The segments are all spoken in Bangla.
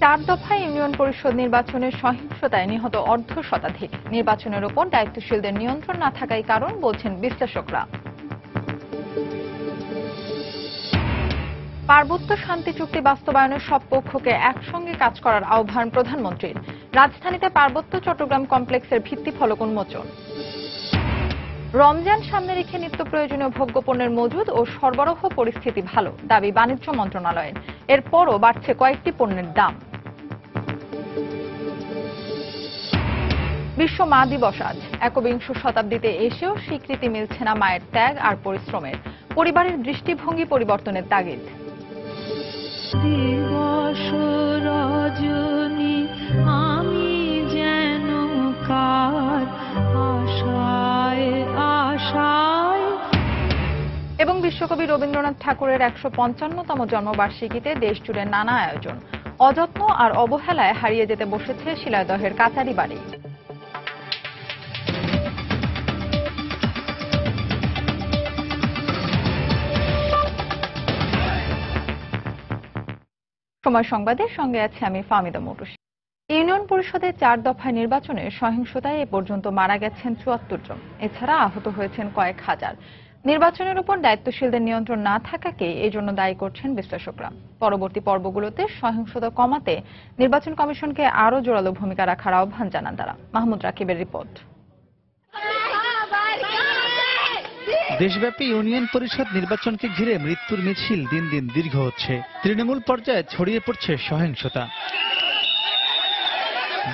4 দফা ইউনিয়ন পরিষদ নির্বাচনের সহিংসতায় নিহত অর্ধশতাধিক। নির্বাচনের উপর দায়িত্বশীলদের নিয়ন্ত্রণ না থাকাই কারণ বলছেন বিশ্লেষকরা। পার্বত্য শান্তি চুক্তি বাস্তবায়নের সব পক্ষকে একসঙ্গে কাজ করার আহ্বান প্রধানমন্ত্রীর। রাজধানীতে পার্বত্য চট্টগ্রাম কমপ্লেক্সের ভিত্তিফলক উন্মোচন। রমজান সামনে রেখে নিত্য প্রয়োজনীয় ভোগ্যপণ্যের মজুদ ও সরবরাহ পরিস্থিতি ভালো, দাবি বাণিজ্য মন্ত্রণালয়ের। এরপরও বাড়ছে কয়েকটি পণ্যের দাম। বিশ্ব মা দিবস আজ। একবিংশ শতাব্দীতে এসেও স্বীকৃতি মিলছে না মায়ের ত্যাগ আর পরিশ্রমের। পরিবারের দৃষ্টিভঙ্গি পরিবর্তনের তাগিদ। এবং বিশ্বকবি রবীন্দ্রনাথ ঠাকুরের ১৫৫তম জন্মবার্ষিকীতে দেশজুড়ে নানা আয়োজন। অযত্ন আর অবহেলায় হারিয়ে যেতে বসেছে শিলাইদহের কাচারি বাড়ি। সময় সংবাদের সঙ্গে আছে আমি ফাহমিদা মৌটুসী। ইউনিয়ন পরিষদের 4 দফায় নির্বাচনে সহিংসতায় এ পর্যন্ত মারা গেছেন ৭৪ জন। এছাড়া আহত হয়েছেন কয়েক হাজার। নির্বাচনের উপর দায়িত্বশীলদের নিয়ন্ত্রণ না থাকাকে এজন্য দায়ী করছেন বিশ্লেষকরা। পরবর্তী পর্বগুলোতে সহিংসতা কমাতে নির্বাচন কমিশনকে আরও জোরালো ভূমিকা রাখার আহ্বান জানান তারা। মাহমুদ রাকিবের রিপোর্ট। দেশব্যাপী ইউনিয়ন পরিষদ নির্বাচনকে ঘিরে মৃত্যুর মিছিল দিন দিন দীর্ঘ হচ্ছে। তৃণমূল পর্যায়ে ছড়িয়ে পড়ছে সহিংসতা।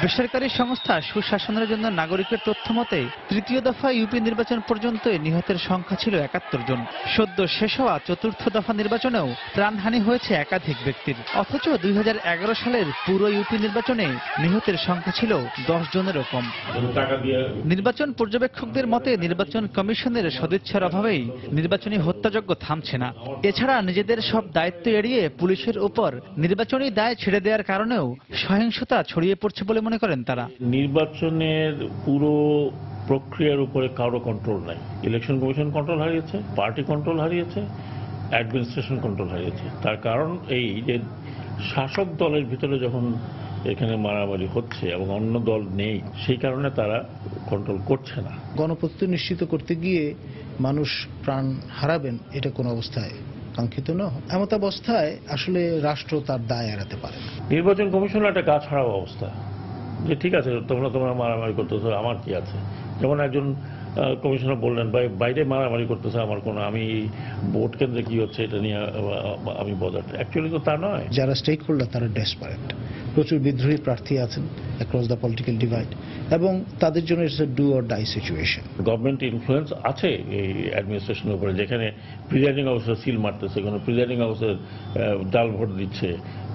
বেসরকারি সংস্থা সুশাসনের জন্য নাগরিকের তথ্য মতে 3য় দফা ইউপি নির্বাচন পর্যন্ত নিহতের সংখ্যা ছিল ৭১ জন। সদ্য শেষ হওয়া 4র্থ দফা নির্বাচনেও প্রাণহানি হয়েছে একাধিক ব্যক্তির। অথচ 2011 সালের পুরো ইউপি নির্বাচনে নিহতের সংখ্যা ছিল 10 জনেরও কম। নির্বাচন পর্যবেক্ষকদের মতে নির্বাচন কমিশনের সদিচ্ছার অভাবেই নির্বাচনী হত্যাযজ্ঞ থামছে না। এছাড়া নিজেদের সব দায়িত্ব এড়িয়ে পুলিশের উপর নির্বাচনী দায় ছেড়ে দেওয়ার কারণেও সহিংসতা ছড়িয়ে পড়ছে বলে মনে করেন তারা। নির্বাচনের পুরো প্রক্রিয়ার উপরে কারো কন্ট্রোল নাই। ইলেকশন কমিশন কন্ট্রোল হারিয়েছে, পার্টি কন্ট্রোল হারিয়েছে, অ্যাডমিনিস্ট্রেশন কন্ট্রোল হারিয়েছে। তার কারণ এই যে শাসক দলের ভিতরে যখন এখানে মারামারি হচ্ছে এবং অন্য দল নেই, সেই কারণে তারা কন্ট্রোল করছে না। গণতন্ত্র নিশ্চিত করতে গিয়ে মানুষ প্রাণ হারাবেন, এটা কোন অবস্থায় কাঙ্ক্ষিত নয়। এমত অবস্থায় আসলে রাষ্ট্র তার দায় এড়াতে পারে না। নির্বাচন কমিশন একটা গা ছাড়া অবস্থা, যে ঠিক আছে তোমরা মারামারি করতেছো, আমার কি আছে। যেমন একজন কমিশনার বললেন, বাইরে মারামারি করতেছে, আমার কোনো, আমি ভোট কেন্দ্রে কি হচ্ছে এটা নিয়ে আমি বদার। অ্যাকচুয়ালি তো তা নয়। যারা স্টেক হোল্ডার তারা ডেসপারেট। প্রচুর বিদ্রোহী প্রার্থী আছেন অ্যাক্রস দ্য পলিটিক্যাল ডিভাইড, এবং তাদের জন্য it's a do or die situation. Government influence আছে এই অ্যাডমিনিস্ট্রেশনের উপরে, যেখানে প্রিজাইডিং অফিসার সিল মারতেছে, কোনো প্রিজাইডিং অফিসার ডাল ভোট দিচ্ছে,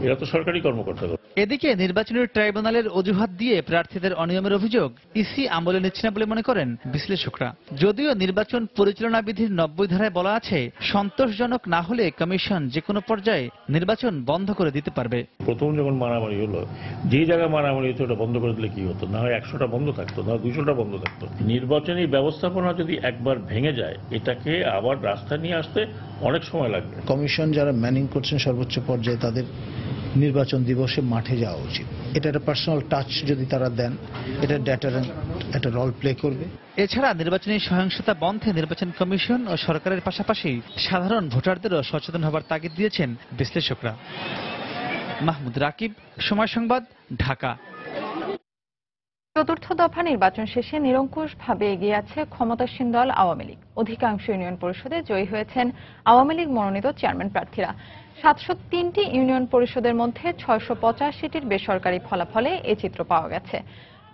এরা তো সরকারি কর্মকর্তা। এদিকে নির্বাচনী ট্রাইব্যুনালের অজুহাত দিয়ে প্রার্থীদের অনিয়মের অভিযোগ ইসি আমলে নিচ্ছে না বলে মনে করেন বিশ্লেষকরা। যদিও নির্বাচন পরিচালনা বিধির 90 ধারায় বলা আছে, সন্তোষজনক না হলে কমিশন যে কোনো পর্যায়ে নির্বাচন বন্ধ করে দিতে পারবে। প্রথম যখন মারামারি হলো, যে জায়গায় মারামারি হতো ওটা বন্ধ করে দিলে কি হতো, না হয় 100টা বন্ধ থাকতো, না 200টা বন্ধ থাকতো। নির্বাচনী ব্যবস্থাপনা যদি একবার ভেঙে যায়, এটাকে আবার রাস্তায় নিয়ে আসতে অনেক সময় লাগবে। কমিশন যারা ম্যানিং করছেন সর্বোচ্চ পর্যায়ে, তাদের নির্বাচন দিবসে মাঠে যাওয়া উচিত। এটা একটা পার্সোনাল টাচ যদি তারা দেন, এটা ডেটারেন্ট একটা রোল প্লে করবে। এছাড়া নির্বাচনী সহিংসতা বন্ধে নির্বাচন কমিশন ও সরকারের পাশাপাশি সাধারণ ভোটারদেরও সচেতন হবার তাগিদ দিয়েছেন বিশ্লেষকরা। মাহমুদ রাকিব, সময় সংবাদ, ঢাকা। 4র্থ দফা নির্বাচন শেষে নিরঙ্কুশভাবে এগিয়ে আছে ক্ষমতাসীন দল আওয়ামী লীগ। অধিকাংশ ইউনিয়ন পরিষদে জয়ী হয়েছেন আওয়ামী লীগ মনোনীত চেয়ারম্যান প্রার্থীরা। 703টি ইউনিয়ন পরিষদের মধ্যে 685টির বেসরকারি ফলাফলে এই চিত্র পাওয়া গেছে।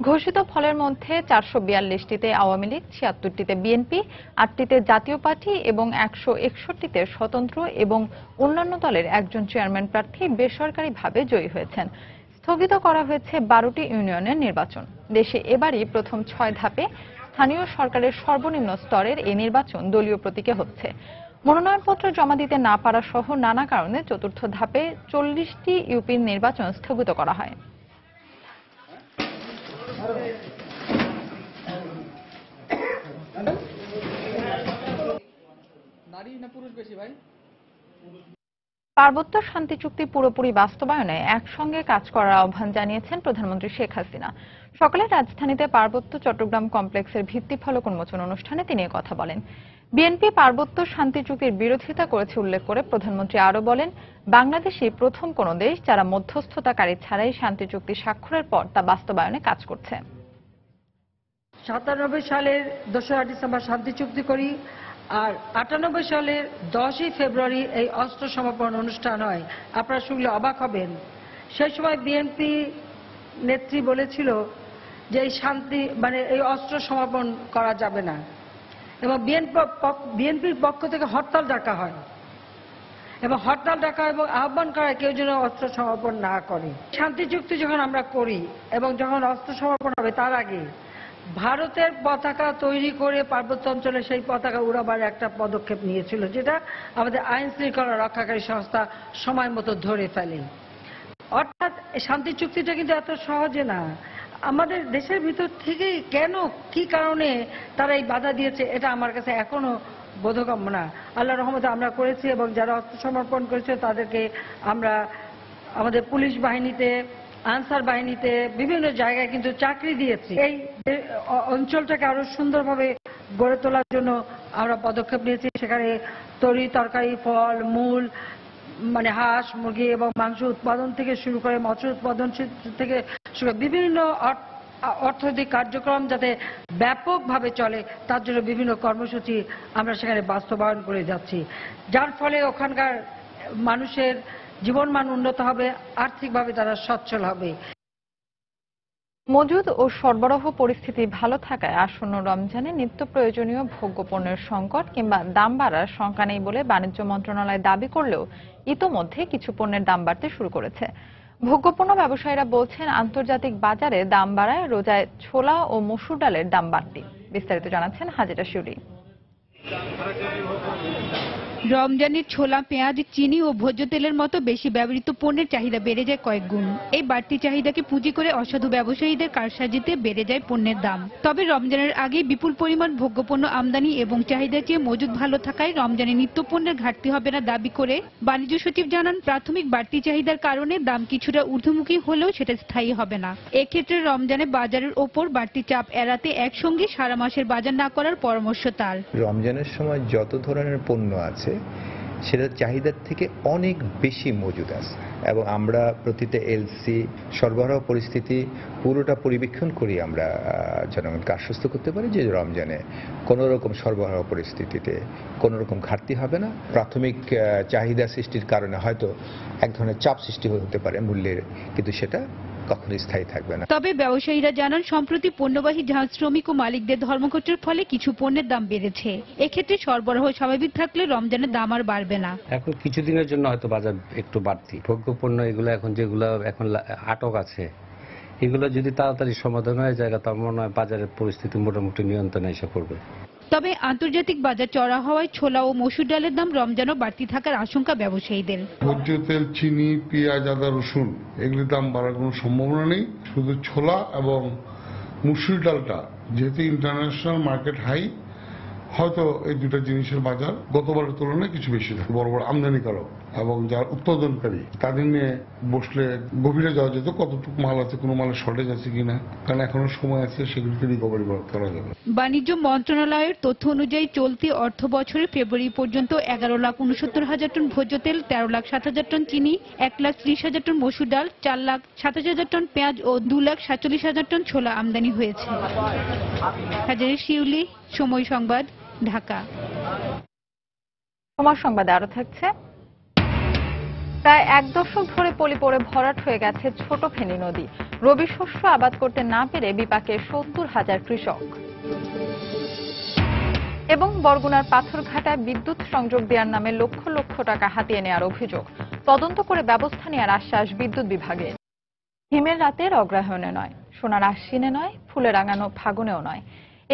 ঘোষিত ফলের মধ্যে 442টিতে আওয়ামী লীগ, 76টিতে বিএনপি, 8টিতে জাতীয় পার্টি এবং 161টিতে স্বতন্ত্র এবং অন্যান্য দলের একজন চেয়ারম্যান প্রার্থী বেসরকারিভাবে জয়ী হয়েছেন। স্থগিত করা হয়েছে 12টি ইউনিয়নের নির্বাচন। দেশে এবারই প্রথম 6 ধাপে স্থানীয় সরকারের সর্বনিম্ন স্তরের এই নির্বাচন দলীয় প্রতীকে হচ্ছে। মনোনয়নপত্র জমা দিতে না পারা সহ নানা কারণে 4র্থ ধাপে 40টি ইউপির নির্বাচন স্থগিত করা হয়। নারী না পুরুষ বেশি ভাই? পার্বত্য শান্তি চুক্তি পুরোপুরি বাস্তবায়নে একসঙ্গে কাজ করার আহ্বান জানিয়েছেন প্রধানমন্ত্রী শেখ হাসিনা। সকালে রাজধানীতে পার্বত্য চট্টগ্রাম কমপ্লেক্সের ভিত্তিফলক উন্মোচন অনুষ্ঠানে তিনি এ কথা বলেন। বিএনপি পার্বত্য শান্তি চুক্তির বিরোধিতা করেছে উল্লেখ করে প্রধানমন্ত্রী আরো বলেন, বাংলাদেশই প্রথম কোন দেশ যারা মধ্যস্থতাকারী ছাড়াই শান্তি চুক্তি স্বাক্ষরের পর তা বাস্তবায়নে কাজ করছে। 97 সালের 2রা ডিসেম্বর শান্তি চুক্তি করি, আর 98 সালের 10ই ফেব্রুয়ারি এই অস্ত্র সমাপন অনুষ্ঠান হয়। আপনারা শুনলে অবাক হবেন, সেই সময় বিএনপি নেত্রী বলেছিল যে এই শান্তি এই অস্ত্র সমাপন করা যাবে না, এবং বিএনপির পক্ষ থেকে হরতাল ডাকা হয় এবং আহ্বান করা কেউ যেন অস্ত্র সমাপন না করে। শান্তি চুক্তি যখন আমরা করি এবং যখন অস্ত্র সমাপন হবে তার আগে ভারতের পতাকা তৈরি করে পার্বত্য অঞ্চলে সেই পতাকা উড়াবার একটা পদক্ষেপ নিয়েছিল, যেটা আমাদের আইন শৃঙ্খলা রক্ষাকারী সংস্থা সময় মতো ধরে ফেলে। অর্থাৎ শান্তি চুক্তিটা কিন্তু এত সহজে না। আমাদের দেশের ভিতর থেকেই কেন, কি কারণে তারা এই বাধা দিয়েছে, এটা আমার কাছে এখনো বোধগম্য না। আল্লাহর রহমতে আমরা করেছি, এবং যারা অস্ত্র সমর্পণ করেছে তাদেরকে আমরা আমাদের পুলিশ বাহিনীতে, আনসার বাহিনীতে, বিভিন্ন জায়গায় কিন্তু চাকরি দিয়েছি। এই অঞ্চলটাকে আরো সুন্দরভাবে গড়ে তোলার জন্য আমরা পদক্ষেপ নিয়েছি। সেখানে তরি তরকারি, ফল মূল, হাঁস মুরগি এবং মাংস উৎপাদন থেকে শুরু করে মৎস্য উৎপাদন থেকে শুরু করে বিভিন্ন অর্থনৈতিক কার্যক্রম যাতে ব্যাপকভাবে চলে তার জন্য বিভিন্ন কর্মসূচি আমরা সেখানে বাস্তবায়ন করে যাচ্ছি, যার ফলে ওখানকার মানুষের জীবনমান উন্নত হবে, আর্থিকভাবে তারা সচ্ছল হবে। মজুদ ও সরবরাহ পরিস্থিতি ভালো থাকায় আসন্ন রমজানে নিত্য প্রয়োজনীয় ভোগ্যপণ্যের সংকট কিংবা দাম বাড়ার শঙ্কা নেই বলে বাণিজ্য মন্ত্রণালয় দাবি করলেও ইতোমধ্যে কিছু পণ্যের দাম বাড়তে শুরু করেছে। ভোগ্যপণ্য ব্যবসায়ীরা বলছেন, আন্তর্জাতিক বাজারে দাম বাড়ায় রোজায় ছোলা ও মসুর ডালের দাম বাড়তি। বিস্তারিত জানাচ্ছেন হাজেরা শিউরি। রমজানের ছোলা, পেঁয়াজ, চিনি ও ভোজ্য তেলের মতো বেশি ব্যবহৃত পণ্যের চাহিদা বেড়ে যায় কয়েক গুণ। এই বাড়তি চাহিদাকে পুঁজি করে অসাধু ব্যবসায়ীদের কারসাজিতে বেড়ে যায় পণ্যের দাম। তবে রমজানের আগে বিপুল পরিমাণ ভোগ্যপণ্য আমদানি এবং চাহিদা চেয়ে মজুদ ভালো থাকায় রমজানে নিত্যপণ্যের ঘাটতি হবে না দাবি করে বাণিজ্য সচিব জানান, প্রাথমিক বাড়তি চাহিদার কারণে দাম কিছুটা ঊর্ধ্বমুখী হলেও সেটা স্থায়ী হবে না। এক্ষেত্রে রমজানে বাজারের ওপর বাড়তি চাপ এড়াতে একসঙ্গে সারা মাসের বাজার না করার পরামর্শ তার। রমজানের সময় যত ধরনের পণ্য আছে সেটা চাহিদার থেকে অনেক বেশি মজুদ আছে, এবং আমরা প্রতিটা এলসি সরবরাহ পরিস্থিতি পুরোটা পরিবীক্ষণ করি আমরা জনগণকে আশ্বস্ত করতে পারি যে রমজানে কোনো রকম সরবরাহ পরিস্থিতিতে কোনো রকম ঘাটতি হবে না। প্রাথমিক চাহিদা সৃষ্টির কারণে হয়তো এক ধরনের চাপ সৃষ্টি হতে পারে মূল্যের, কিন্তু সেটা কখনোই স্থায়ী থাকবে না। তবে ব্যবসায়ীরা জানান, সম্প্রতি পণ্যবাহী জাহাজ শ্রমিক ও মালিকদের ধর্মঘটের ফলে কিছু পণ্যের দাম বেড়েছে। এক্ষেত্রে সরবরাহ স্বাভাবিক থাকলে রমজানের দাম আর বাড়বে না। এখন কিছুদিনের জন্য হয়তো বাজার একটু বাড়তি। ভোগ্যপণ্য এগুলো এখন যেগুলো এখন আটক আছে, এগুলো যদি তাড়াতাড়ি সমাধান হয়ে যায় তার মনে হয় বাজারের পরিস্থিতি মোটামুটি নিয়ন্ত্রণে এসে পড়বে। তবে আন্তর্জাতিক বাজার চড়া হওয়ায় ছোলা ও মসুর ডালের দাম রমজানও বাড়তি থাকার আশঙ্কা ব্যবসায়ীদের। ভোজ্য তেল, চিনি, পেঁয়াজ, আদা, রসুন এগুলির দাম বাড়ার কোনো সম্ভাবনা নেই। শুধু ছোলা এবং মসুর ডালটা যেহেতু ইন্টারন্যাশনাল মার্কেট হাই, হয়তো এই দুটা জিনিসের বাজার গতবারের তুলনায় কিছু বেশি থাকে। বড় বড় আমদানিকারক এবং যারা উৎপাদনকারী তাদের নিয়ে বসলে গভীরে যাওয়া যেত কতটুকু মাল আছে, কোনো মালের শর্টেজ আছে কিনা, কারণ এখনো সময় আছে সেগুলিকে রিকভারি করা যাবে। বাণিজ্য মন্ত্রণালয়ের তথ্য অনুযায়ী চলতি অর্থ বছরে ফেব্রুয়ারি পর্যন্ত 11,69,000 টন ভোজ্য তেল, 13,07,000 টন চিনি, 1,30,000 টন মসুর ডাল, 4,27,000 টন পেঁয়াজ ও 2,47,000 টন ছোলা আমদানি হয়েছে। হাজারে শিউলি, সময় সংবাদ, ঢাকা। সময় সংবাদে আরো থাকছে, প্রায় 1 দশক ধরে পলি পড়ে ভরাট হয়ে গেছে ছোট ফেনী নদী। রবি শস্য আবাদ করতে না পেরে বিপাকে 70,000 কৃষক। এবং বরগুনার পাথরঘাটায় বিদ্যুৎ সংযোগ দেওয়ার নামে লক্ষ লক্ষ টাকা হাতিয়ে নেওয়ার অভিযোগ। তদন্ত করে ব্যবস্থা নেওয়ার আশ্বাস বিদ্যুৎ বিভাগের। হিমের রাতের অগ্রহায়ণে নয়, সোনার আশ্বিনে নয়, ফুলে রাঙানো ফাগুনেও নয়,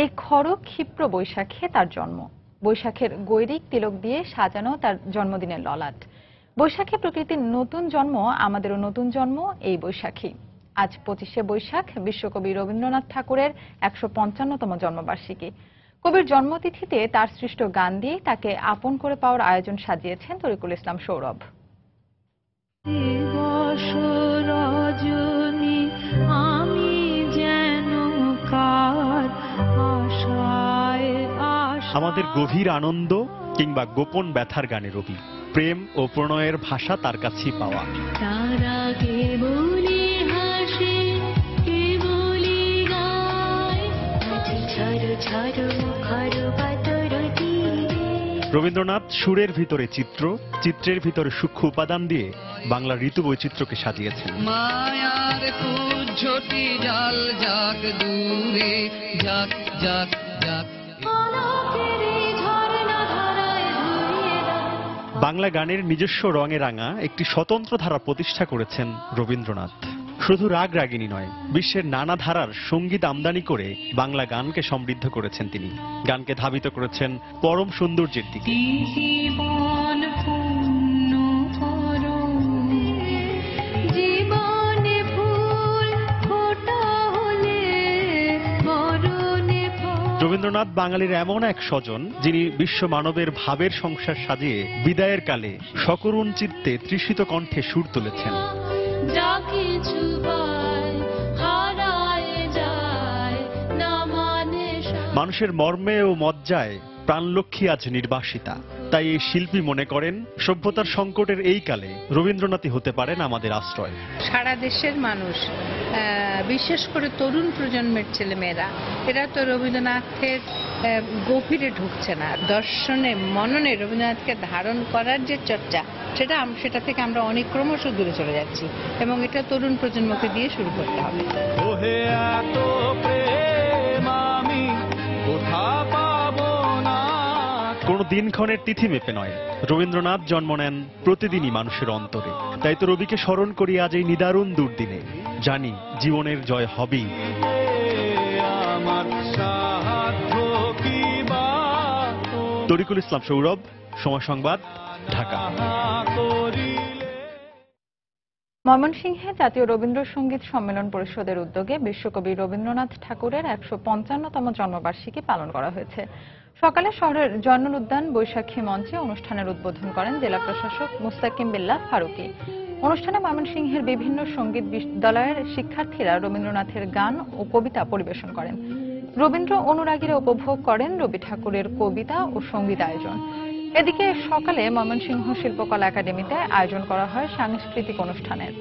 এই খড় ক্ষিপ্র বৈশাখে তার জন্ম। বৈশাখের গৈরিক তিলক দিয়ে সাজানো তার জন্মদিনের ললাট। বৈশাখে প্রকৃতির নতুন জন্ম, আমাদেরও নতুন জন্ম এই বৈশাখী। আজ 25শে বৈশাখ, বিশ্বকবি রবীন্দ্রনাথ ঠাকুরের 155তম জন্মবার্ষিকী। কবির জন্মতিথিতে তার সৃষ্ট গান দিয়ে তাকে আপন করে পাওয়ার আয়োজন সাজিয়েছেন তরিকুল ইসলাম সৌরভ। আমাদের গভীর আনন্দ কিংবা গোপন ব্যথার গানে রবি, প্রেম ও প্রণয়ের ভাষা তার কাছেই পাওয়া। রবীন্দ্রনাথ সুরের ভিতরে চিত্র, চিত্রের ভিতরে সূক্ষ্ম উপাদান দিয়ে বাংলা ঋতু বৈচিত্র্যকে সাজিয়েছেন। মায়ার কুজ্ঝটি জাল জাগ দূরে জাগ জাগ জাগ। বাংলা গানের নিজস্ব রঙে রাঙা একটি স্বতন্ত্র ধারা প্রতিষ্ঠা করেছেন রবীন্দ্রনাথ। শুধু রাগ রাগিনী নয়, বিশ্বের নানা ধারার সঙ্গীত আমদানি করে বাংলা গানকে সমৃদ্ধ করেছেন তিনি। গানকে ধাবিত করেছেন পরম সৌন্দর্যের দিকে। রবীন্দ্রনাথ বাঙালির এমন এক স্বজন, যিনি বিশ্ব মানবের ভাবের সংসার সাজিয়ে বিদায়ের কালে সকরুণ চিত্তে তৃষিত কণ্ঠে সুর তুলেছেন। মানুষের মর্মে ও মজ্জায় প্রাণলক্ষ্মী আজ নির্বাসিতা। তাই এই শিল্পী মনে করেন, সভ্যতার সংকটের এই কালে রবীন্দ্রনাথই হতে পারেন আমাদের আশ্রয়। সারা দেশের মানুষ, বিশেষ করে তরুণ প্রজন্মের ছেলেমেয়েরা, এরা তো রবীন্দ্রনাথের গভীরে ঢুকছে না। দর্শনে মননে রবীন্দ্রনাথকে ধারণ করার যে চর্চা, সেটা থেকে আমরা অনেক ক্রমশ দূরে চলে যাচ্ছি, এবং এটা তরুণ প্রজন্মকে দিয়ে শুরু করতে হবে। কোন দিনক্ষণের তিথি মেপে নয়, রবীন্দ্রনাথ জন্ম নেন প্রতিদিনই মানুষের অন্তরে। তাই তো রবিকে স্মরণ করি আজ এই নিদারুণ দুর্দিনে। জানি জীবনের জয় হবেই। তরিকুল ইসলাম সৌরভ, সময় সংবাদ, ঢাকা। ময়মনসিংহে জাতীয় রবীন্দ্রসঙ্গীত সম্মেলন পরিষদের উদ্যোগে বিশ্বকবি রবীন্দ্রনাথ ঠাকুরের ১৫৫তম জন্মবার্ষিকী পালন করা হয়েছে। সকালে শহরের জয়নুল উদ্যান বৈশাখী মঞ্চে অনুষ্ঠানের উদ্বোধন করেন জেলা প্রশাসক মুস্তাকিম বিল্লাহ ফারুকী। অনুষ্ঠানে ময়মনসিংহের বিভিন্ন সঙ্গীত বিদ্যালয়ের শিক্ষার্থীরা রবীন্দ্রনাথের গান ও কবিতা পরিবেশন করেন। রবীন্দ্র অনুরাগীরা উপভোগ করেন রবি ঠাকুরের কবিতা ও সঙ্গীত আয়োজন। এদিকে সকালে ময়মনসিংহ শিল্পকলা একাডেমিতে আয়োজন করা হয় সাংস্কৃতিক অনুষ্ঠানের।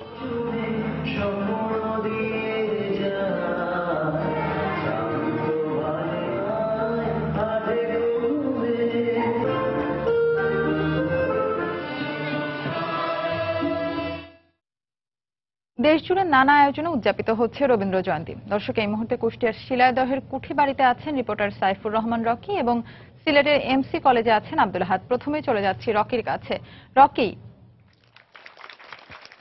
দেশজুড়ে নানা আয়োজনে উদযাপিত হচ্ছে রবীন্দ্র জয়ন্তী। দর্শক, এই মুহূর্তে কুষ্টিয়ার শিলাইদহের কুঠিবাড়িতে আছেন রিপোর্টার সাইফুর রহমান রকি এবং সিলেটের এমসি কলেজে আছেন আব্দুল আহাদ। প্রথমেই চলে যাচ্ছি রকির কাছে। রকি,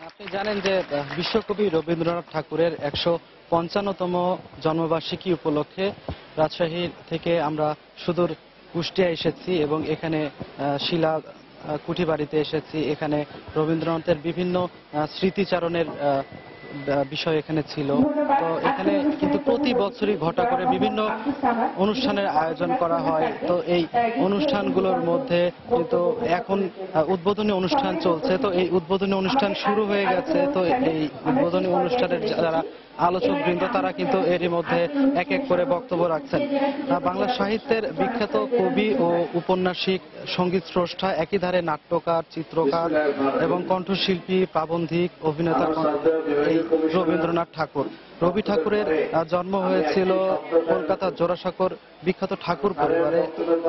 আপনি জানেন যে বিশ্বকবি রবীন্দ্রনাথ ঠাকুরের ১৫৫তম জন্মবার্ষিকী উপলক্ষে রাজশাহী থেকে আমরা সুদূর কুষ্টিয়া এসেছি এবং এখানে শিলা কুঠিবাড়িতে এসেছি। এখানে রবীন্দ্রনাথের বিভিন্ন স্মৃতিচারণের বিষয় এখানে ছিল। তো এখানে কিন্তু প্রতি বছরই ঘটা করে বিভিন্ন অনুষ্ঠানের আয়োজন করা হয়। তো এই অনুষ্ঠানগুলোর মধ্যে কিন্তু এখন উদ্বোধনী অনুষ্ঠান চলছে। তো এই উদ্বোধনী অনুষ্ঠান শুরু হয়ে গেছে। তো এই উদ্বোধনী অনুষ্ঠানের যারা আলোচক বৃন্দ, তারা কিন্তু এরই মধ্যে এক এক করে বক্তব্য রাখছেন। বাংলা সাহিত্যের বিখ্যাত কবি ও উপন্যাসিক, সঙ্গীত স্রষ্টা, একই ধারে নাট্যকার, চিত্রকার এবং কণ্ঠশিল্পী, প্রাবন্ধিক, অভিনেতা এই রবীন্দ্রনাথ ঠাকুর। রবি ঠাকুরের জন্ম হয়েছিল কলকাতার জোড়াসাঁকোর বিখ্যাত ঠাকুর পরিবারে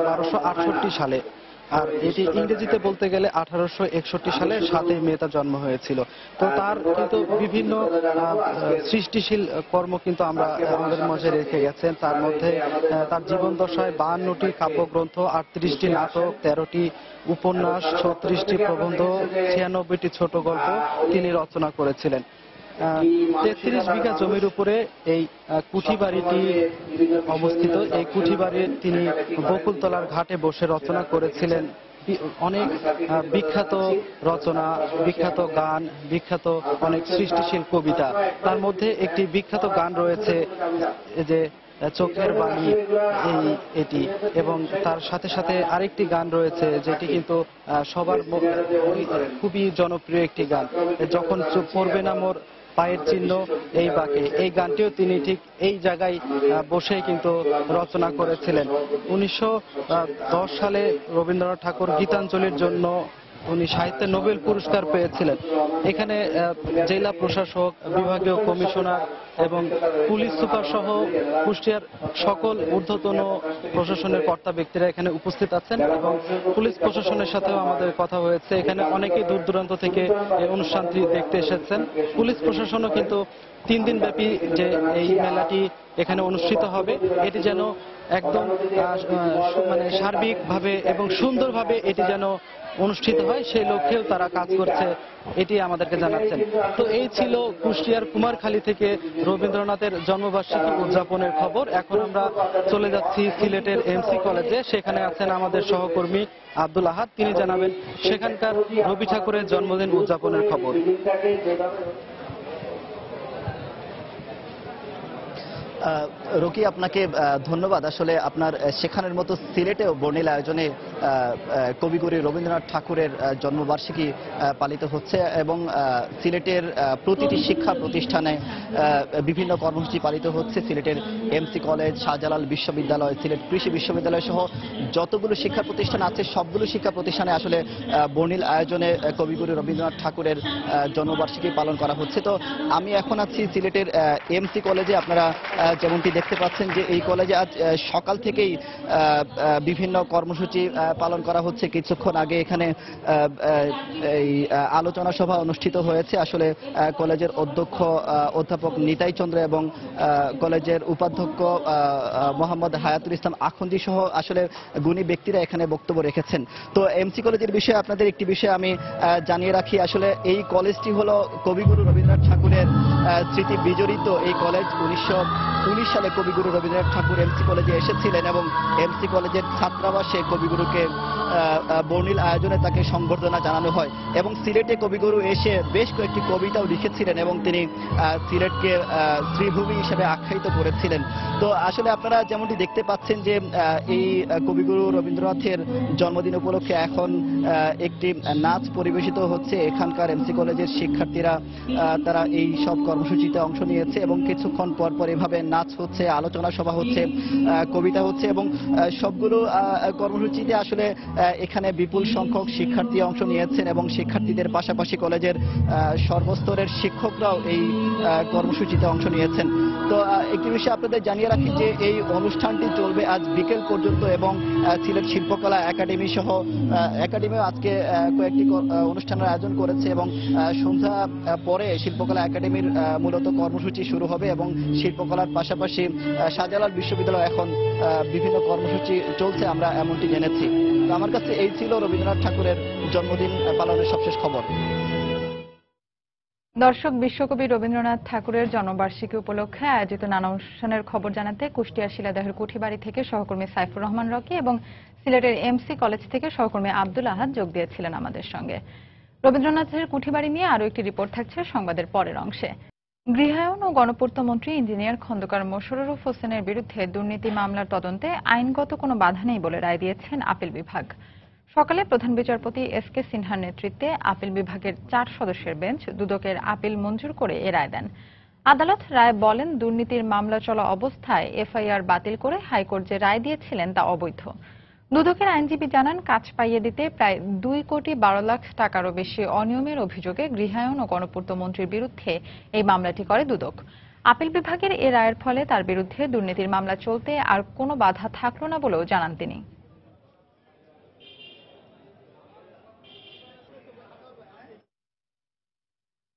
১২৬৮ সালে। আর এটি ইংরেজিতে বলতে গেলে ১৮৬১ সালের ৭ই মে তার জন্ম হয়েছিল। তো তার কিন্তু বিভিন্ন সৃষ্টিশীল কর্ম কিন্তু আমরা আমাদের মাঝে রেখে গেছেন। তার মধ্যে তার জীবন দশায় ৫২টি কাব্যগ্রন্থ, ৩৮টি নাটক, ১৩টি উপন্যাস, ৩৬টি প্রবন্ধ, ৯৬টি ছোট গল্প তিনি রচনা করেছিলেন। ৩৩ বিঘা জমির উপরে এই কুঠিবাড়িটি অবস্থিত। এই কুঠিবাড়ির তিনি বকুলতলার ঘাটে বসে রচনা করেছিলেন অনেক বিখ্যাত রচনা, বিখ্যাত গান, বিখ্যাত অনেক সৃষ্টিশীল কবিতা। তার মধ্যে একটি বিখ্যাত গান রয়েছে যে চোখের বালি এটি, এবং তার সাথে সাথে আরেকটি গান রয়েছে যেটি কিন্তু সবার খুবই জনপ্রিয় একটি গান, যখন চোখ পড়বে না মোর পায়ের চিহ্ন এই বাঁকে। এই গানটিও তিনি ঠিক এই জায়গায় বসে কিন্তু রচনা করেছিলেন। 1910 সালে রবীন্দ্রনাথ ঠাকুর গীতাঞ্জলির জন্য উনি সাহিত্যে নোবেল পুরস্কার পেয়েছিলেন। এখানে জেলা প্রশাসক, বিভাগীয় কমিশনার এবং পুলিশ সুপার সহ কুষ্টিয়ার সকল ঊর্ধ্বতন প্রশাসনের কর্তা ব্যক্তিরা এখানে উপস্থিত আছেন এবং পুলিশ প্রশাসনের সাথেও আমাদের কথা হয়েছে। এখানে অনেকেই দূর দূরান্ত থেকে এই অনুষ্ঠানটি দেখতে এসেছেন। পুলিশ প্রশাসনও কিন্তু 3 দিন ব্যাপী যে এই মেলাটি এখানে অনুষ্ঠিত হবে, এটি যেন একদম সার্বিকভাবে এবং সুন্দরভাবে এটি যেন অনুষ্ঠিত হয় সেই লক্ষ্যেও তারা কাজ করছে, এটি আমাদেরকে জানাচ্ছেন। তো এই ছিল কুষ্টিয়ার কুমারখালী থেকে রবীন্দ্রনাথের জন্মবার্ষিকী উদযাপনের খবর। এখন আমরা চলে যাচ্ছি সিলেটের এমসি কলেজে। সেখানে আছেন আমাদের সহকর্মী আব্দুল আহাদ, তিনি জানাবেন সেখানকার রবি ঠাকুরের জন্মদিন উদযাপনের খবর। রকি, আপনাকে ধন্যবাদ। আসলে আপনার সেখানের মতো সিলেটেও বর্ণিল আয়োজনে কবিগুরু রবীন্দ্রনাথ ঠাকুরের জন্মবার্ষিকী পালিত হচ্ছে এবং সিলেটের প্রতিটি শিক্ষা প্রতিষ্ঠানে বিভিন্ন কর্মসূচি পালিত হচ্ছে। সিলেটের এমসি কলেজ, শাহজালাল বিশ্ববিদ্যালয়, সিলেট কৃষি বিশ্ববিদ্যালয় সহ যতগুলো শিক্ষা প্রতিষ্ঠান আছে সবগুলো শিক্ষা প্রতিষ্ঠানে আসলে বর্ণিল আয়োজনে কবিগুরু রবীন্দ্রনাথ ঠাকুরের জন্মবার্ষিকী পালন করা হচ্ছে। তো আমি এখন আছি সিলেটের এমসি কলেজে। আপনারা যেমনটি দেখতে পাচ্ছেন যে এই কলেজে আজ সকাল থেকেই বিভিন্ন কর্মসূচি পালন করা হচ্ছে। কিছুক্ষণ আগে এখানে এই আলোচনা সভা অনুষ্ঠিত হয়েছে। আসলে কলেজের অধ্যক্ষ অধ্যাপক নিতাই চন্দ্র এবং কলেজের উপাধ্যক্ষ মোহাম্মদ হায়াতুল ইসলাম আখন্দি সহ আসলে গুণী ব্যক্তিরা এখানে বক্তব্য রেখেছেন। তো এমসি কলেজের বিষয়ে আপনাদের একটি বিষয় আমি জানিয়ে রাখি। আসলে এই কলেজটি হলো কবিগুরু রবীন্দ্রনাথ ঠাকুরের স্মৃতি বিজড়িত এই কলেজ। 1919 সালে কবিগুরু রবীন্দ্রনাথ ঠাকুর এমসি কলেজে এসেছিলেন এবং এমসি কলেজের ছাত্রাবাসে কবিগুরুকে বর্ণিল আয়োজনে তাকে সংবর্ধনা জানানো হয় এবং সিলেটে কবিগুরু এসে বেশ কয়েকটি কবিতাও লিখেছিলেন এবং তিনি সিলেটকে শ্রীভূমি হিসেবে আখ্যায়িত করেছিলেন। তো আসলে আপনারা যেমনটি দেখতে পাচ্ছেন যে এই কবিগুরু রবীন্দ্রনাথের জন্মদিন উপলক্ষে এখন একটি নাচ পরিবেশিত হচ্ছে। এখানকার এমসি কলেজের শিক্ষার্থীরা তারা এই সব কর্মসূচিতে অংশ নিয়েছে এবং কিছুক্ষণ পর পর এভাবে নাচ হচ্ছে, আলোচনা সভা হচ্ছে, কবিতা হচ্ছে এবং সবগুলো কর্মসূচিতে আসলে এখানে বিপুল সংখ্যক শিক্ষার্থী অংশ নিয়েছেন এবং শিক্ষার্থীদের পাশাপাশি কলেজের সর্বস্তরের শিক্ষকরাও এই কর্মসূচিতে অংশ নিয়েছেন। তো একটি বিষয় আপনাদের জানিয়ে রাখি যে এই অনুষ্ঠানটি চলবে আজ বিকেল পর্যন্ত এবং সিলেট শিল্পকলা একাডেমি সহ একাডেমিও আজকে কয়েকটি অনুষ্ঠানের আয়োজন করেছে এবং সন্ধ্যা পরে শিল্পকলা একাডেমির মূলত কর্মসূচি শুরু হবে এবং শিল্পকলার পাশাপাশি শাহজালাল বিশ্ববিদ্যালয় এখন বিভিন্ন কর্মসূচি চলছে, আমরা এমনটি জেনেছি। তো আমার কাছে এই ছিল রবীন্দ্রনাথ ঠাকুরের জন্মদিন পালনের সবশেষ খবর। দর্শক, বিশ্বকবি রবীন্দ্রনাথ ঠাকুরের জন্মবার্ষিকী উপলক্ষে আয়োজিত নানা অনুষ্ঠানের খবর জানাতে কুষ্টিয়া শিলাদহের কুঠিবাড়ি থেকে সহকর্মী সাইফুর রহমান রকি এবং সিলেটের এমসি কলেজ থেকে সহকর্মী আব্দুল আহাদ যোগ দিয়েছিলেন আমাদের সঙ্গে। রবীন্দ্রনাথের কুঠিবাড়ি নিয়ে আরও একটি রিপোর্ট থাকছে সংবাদের পরের অংশে। গৃহায়ন ও গণপূর্তমন্ত্রী ইঞ্জিনিয়ার খন্দকার মোশাররফ হোসেনের বিরুদ্ধে দুর্নীতি মামলার তদন্তে আইনগত কোনো বাধা নেই বলে রায় দিয়েছেন আপিল বিভাগ। সকালে প্রধান বিচারপতি এস কে সিনহার নেতৃত্বে আপিল বিভাগের 4 সদস্যের বেঞ্চ দুদকের আপিল মঞ্জুর করে এ রায় দেন। আদালত রায় বলেন, দুর্নীতির মামলা চলা অবস্থায় এফআইআর বাতিল করে হাইকোর্ট যে রায় দিয়েছিলেন তা অবৈধ। দুদকের আইনজীবী জানান, কাজ পাইয়ে দিতে প্রায় 2,12,00,000 টাকারও বেশি অনিয়মের অভিযোগে গৃহায়ন ও গণপূর্ত মন্ত্রীর বিরুদ্ধে এই মামলাটি করে দুদক। আপিল বিভাগের এ রায়ের ফলে তার বিরুদ্ধে দুর্নীতির মামলা চলতে আর কোনো বাধা থাকল না বলেও জানান তিনি।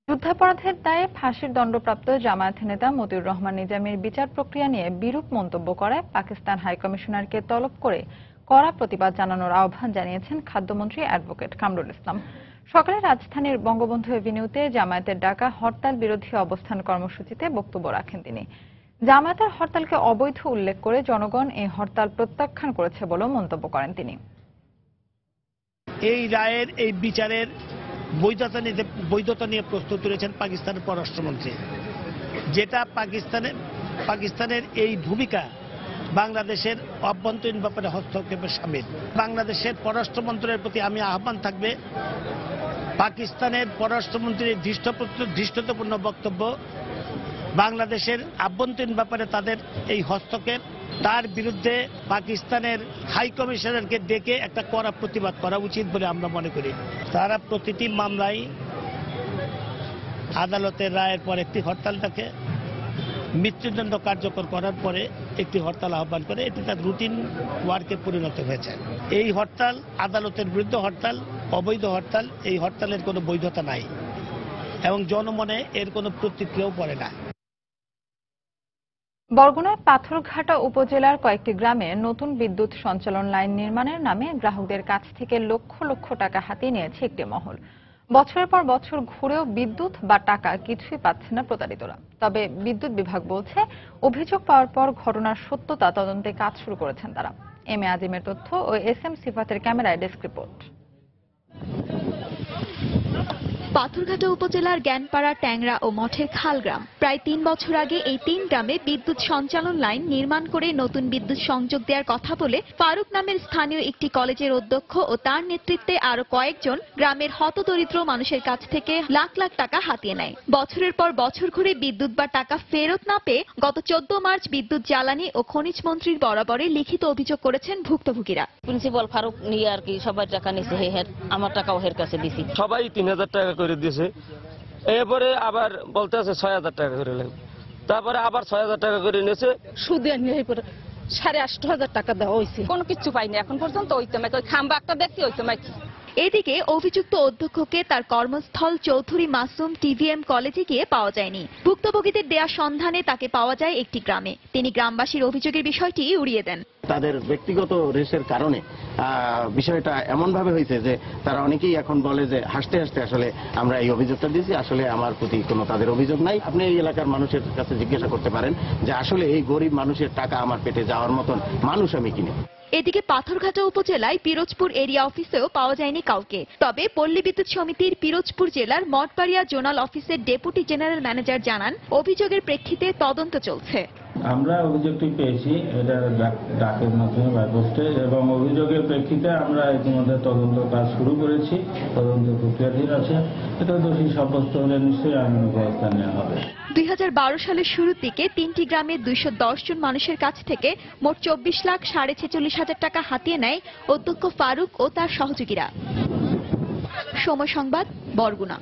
যুদ্ধাপরাধের দায়ে ফাঁসির দণ্ডপ্রাপ্ত জামায়াত নেতা মতিউর রহমান নিজামীর বিচার প্রক্রিয়া নিয়ে বিরূপ মন্তব্য করায় পাকিস্তান হাইকমিশনারকে তলব করে কড়া প্রতিবাদ জানানোর আহ্বান জানিয়েছেন খাদ্যমন্ত্রী অ্যাডভোকেট কামরুল ইসলাম। সকালে রাজধানীর বঙ্গবন্ধু এভিনিউতে জামায়াতের ডাকা হরতাল বিরোধী অবস্থান কর্মসূচিতে বক্তব্য রাখেন তিনি। জামায়াতের হরতালকে অবৈধ উল্লেখ করে জনগণ এই হরতাল প্রত্যাখ্যান করেছে বলেও মন্তব্য করেন তিনি। এই রায়ের, এই বিচারের বৈধতা নিয়ে প্রশ্ন তুলেছেন পাকিস্তানের পররাষ্ট্রমন্ত্রী, যেটা পাকিস্তানের পাকিস্তানের এই ভূমিকা বাংলাদেশের অভ্যন্তরীণ ব্যাপারে হস্তক্ষেপের শামিল। বাংলাদেশের পররাষ্ট্রমন্ত্রীর প্রতি আমি আহ্বান থাকবে, পাকিস্তানের পররাষ্ট্রমন্ত্রীর ধৃষ্টতাপূর্ণ বক্তব্য, বাংলাদেশের আভ্যন্তরীণ ব্যাপারে তাদের এই হস্তক্ষেপ, তার বিরুদ্ধে পাকিস্তানের হাই কমিশনারকে ডেকে একটা কড়া প্রতিবাদ করা উচিত বলে আমরা মনে করি। তারা প্রতিটি মামলায় আদালতের রায়ের পর একটি হরতাল ডাকে, মৃত্যুদণ্ড কার্যকর করার পরে একটি হরতাল আহ্বান করে। এটি তার রুটিন ওয়ার্কে পরিণত হয়েছে। এই হরতাল আদালতের বিরুদ্ধে হরতাল, অবৈধ হরতাল। এই হরতালের কোনো বৈধতা নাই এবং জনমনে এর কোনো প্রতিক্রিয়াও পড়ে না। বরগুনার পাথরঘাটা উপজেলার কয়েকটি গ্রামে নতুন বিদ্যুৎ সঞ্চালন লাইন নির্মাণের নামে গ্রাহকদের কাছ থেকে লক্ষ লক্ষ টাকা হাতিয়ে নিয়েছে একটি মহল। বছরের পর বছর ঘুরেও বিদ্যুৎ বা টাকা কিছুই পাচ্ছে না প্রতারিতরা। তবে বিদ্যুৎ বিভাগ বলছে, অভিযোগ পাওয়ার পর ঘটনার সত্যতা তদন্তে কাজ শুরু করেছেন তারা। এম এ আজিমের তথ্য ও এস এম সিফাতের ক্যামেরায় ডেস্ক রিপোর্ট। পাথরঘাটা উপজেলার জ্ঞানপাড়া, ট্যাংরা ও মঠের খালগ্রাম। প্রায় 3 বছর আগে এই 3 গ্রামে বিদ্যুৎ সঞ্চালন লাইন নির্মাণ করে নতুন বিদ্যুৎ সংযোগ দেওয়ার কথা বলে ফারুক নামের স্থানীয় একটি কলেজের অধ্যক্ষ ও তার নেতৃত্বে আরো কয়েকজন গ্রামের হতদরিদ্র মানুষের কাছ থেকে লাখ লাখ টাকা হাতিয়ে নেয়। বছরের পর বছর ঘুরে বিদ্যুৎ বা টাকা ফেরত না পেয়ে গত 14 মার্চ বিদ্যুৎ, জ্বালানি ও খনিজ মন্ত্রীর বরাবরে লিখিত অভিযোগ করেছেন ভুক্তভোগীরা। প্রিন্সিপাল ফারুক নিয়ে আর কি সবার টাকা নিছে, আমার টাকাও হের কাছে দিছি। সবাই 3000 টাকা করে দিয়েছে, এরপরে আবার বলতে আছে 6000 টাকা করে লাগবে, তারপরে আবার 6000 টাকা করে নিয়েছে। সুদে নিয়ে 8,500 টাকা দেওয়া হয়েছে, কোনো কিছু পাইনি এখন পর্যন্ত। ওই খাম্বা একটা দেখতে ওই তোমায়। এদিকে অভিযুক্ত অধ্যক্ষকে তার কর্মস্থল চৌধুরী মাসুম টিভিএম কলেজে গিয়ে পাওয়া যায়নি। ভুক্তভোগীদের দেয়া সন্ধানে তাকে পাওয়া যায় একটি গ্রামে। তিনি গ্রামবাসীর অভিযোগের বিষয়টি উড়িয়ে দেন। তাদের ব্যক্তিগত রেসের কারণে বিষয়টা এমন ভাবে হয়েছে যে তারা অনেকেই এখন বলে যে হাসতে হাসতে আসলে আমরা এই অভিযোগটা দিয়েছি, আসলে আমার প্রতি কোনো তাদের অভিযোগ নাই। আপনি এই এলাকার মানুষের কাছে জিজ্ঞাসা করতে পারেন যে আসলে এই গরিব মানুষের টাকা আমার পেটে যাওয়ার মতন মানুষ আমি কিনে। এদিকে পাথরঘাটা উপজেলায় পিরোজপুর এরিয়া অফিসেও পাওয়া যায়নি কাউকে। তবে পল্লী বিদ্যুৎ সমিতির পিরোজপুর জেলার মঠবাড়িয়া জোনাল অফিসের ডেপুটি জেনারেল ম্যানেজার জানান, অভিযোগের প্রেক্ষিতে তদন্ত চলছে। আমরা অভিযোগটি পেয়েছি, এটা ডাকের মাধ্যমে বা পোস্টে, এবং অভিযোগের প্রেক্ষিতে আমরা ইতিমধ্যে তদন্ত কাজ শুরু করেছি। তদন্ত প্রক্রিয়াধীন আছে। এটা দোষী সাব্যস্ত হলে নিশ্চয়ই আইনি ব্যবস্থা নেওয়া হবে। 2012 সালের শুরুর দিকে 3টি গ্রামে 210 জন মানুষের কাছ থেকে মোট 24,46,000 টাকা হাতিয়ে নেয় অধ্যক্ষ ফারুক ও তার সহযোগীরা। সময় সংবাদ, বরগুনা।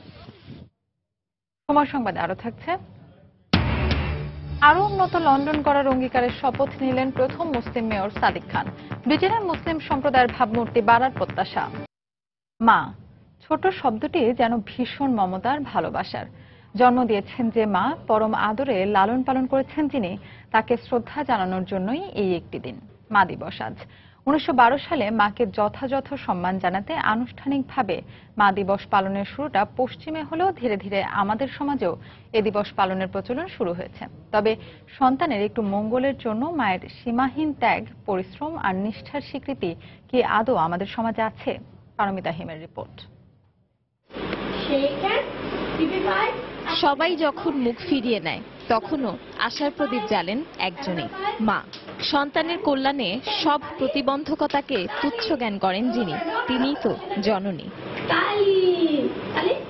সময় সংবাদে আরো থাকছে, আরো উন্নত লন্ডন করার অঙ্গীকারের শপথ নিলেন প্রথম মুসলিম মেয়র সাদিক খান। ব্রিটেনের মুসলিম সম্প্রদায়ের ভাবমূর্তি বাড়ার প্রত্যাশা। মা, ছোট শব্দটি যেন ভীষণ মমতার, ভালোবাসার। জন্ম দিয়েছেন যে মা, পরম আদরে লালন পালন করেছেন যিনি, তাকে শ্রদ্ধা জানানোর জন্যই এই একটি দিন, মা দিবস আজ। 1912 সালে মাকে যথাযথ সম্মান জানাতে আনুষ্ঠানিকভাবে মা দিবস পালনের শুরুটা পশ্চিমে হলেও ধীরে ধীরে আমাদের সমাজেও এ দিবস পালনের প্রচলন শুরু হয়েছে। তবে সন্তানের একটু মঙ্গলের জন্য মায়ের সীমাহীন ত্যাগ, পরিশ্রম আর নিষ্ঠার স্বীকৃতি কি আদৌ আমাদের সমাজে আছে? পারমিতা হিমের রিপোর্ট। সবাই যখন মুখ ফিরিয়ে নেয় তখনও আশার প্রদীপ জ্বালেন একজনই, মা। সন্তানের কল্যাণে সব প্রতিবন্ধকতাকে তুচ্ছ জ্ঞান করেন যিনি, তিনিই তো জননী।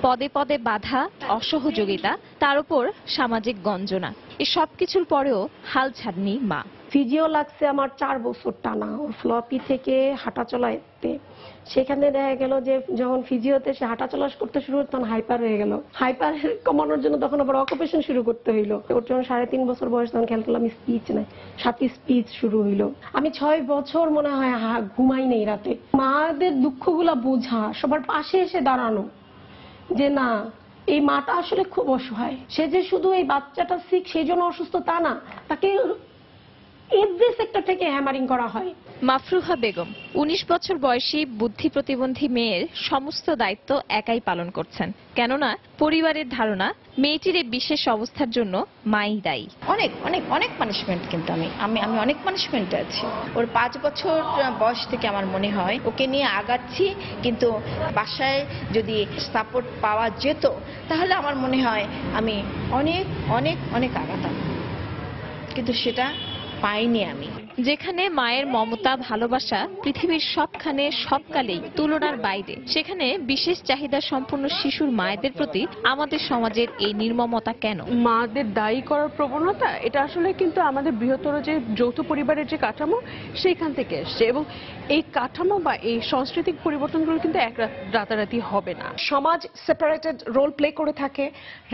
পদে পদে বাধা, অসহযোগিতা, তার উপর সামাজিক গঞ্জনা, এ সব কিছুর পরেও হাল ছাড়নি মা। ফিজিও লাগছে আমার 4 বছর টানা, ওর ফ্লপি থেকে হাঁটা চলাতে। সেখানে দেখা গেল যে যখন ফিজিওতে সে হাঁটা চলা করতে শুরু করতো, তখন হাইপার হয়ে গেল। হাইপার কমানোর জন্য তখন আবার অকুপেশন শুরু করতে হইলো। ওর যখন 3.5 বছর বয়স, তখন খেয়াল করলাম স্পিচ নাই, 7 স্পিচ শুরু হইলো। আমি 6 বছর মনে হয় ঘুমাই নেই রাতে। মাদের দুঃখগুলা বোঝা, সবার পাশে এসে দাঁড়ানো, যে না এই মাটা আসলে খুব অসহায়। সে যে শুধু এই বাচ্চাটা সিক সেই জন্য অসুস্থ তা না, তাকে এভরি সেক্টর থেকে হ্যামারিং করা হয়। মাফরুহা বেগম 19 বছর বয়সী বুদ্ধি প্রতিবন্ধী মেয়ের সমস্ত দায়িত্ব একাই পালন করছেন। কেননা পরিবারের ধারণা মেয়েটির এই বিশেষ অবস্থার জন্য মাই দায়ী। অনেক অনেক অনেক পানিশমেন্ট, কিন্তু আমি অনেক পানিশমেন্টে আছি। ওর 5 বছর বয়স থেকে আমার মনে হয় ওকে নিয়ে আগাচ্ছি, কিন্তু বাসায় যদি সাপোর্ট পাওয়া যেত তাহলে আমার মনে হয় আমি অনেক অনেক অনেক আগাতাম। কিন্তু সেটা পাইনি আমি। যেখানে মায়ের মমতা ভালোবাসা পৃথিবীর সবখানে সবকালেই তুলনার বাইরে, সেখানে বিশেষ চাহিদা সম্পন্ন শিশুর মায়েদের প্রতি আমাদের সমাজের এই নির্মমতা কেন? মাদের দায়ী করার প্রবণতা, এটা আসলে কিন্তু আমাদের বৃহত্তর যে যৌথ পরিবারের যে কাঠামো সেইখান থেকে এসছে, এবং এই কাঠামো বা এই সাংস্কৃতিক পরিবর্তনগুলো কিন্তু এক রাতারাতি হবে না। সমাজ সেপারেটেড রোল প্লে করে থাকে,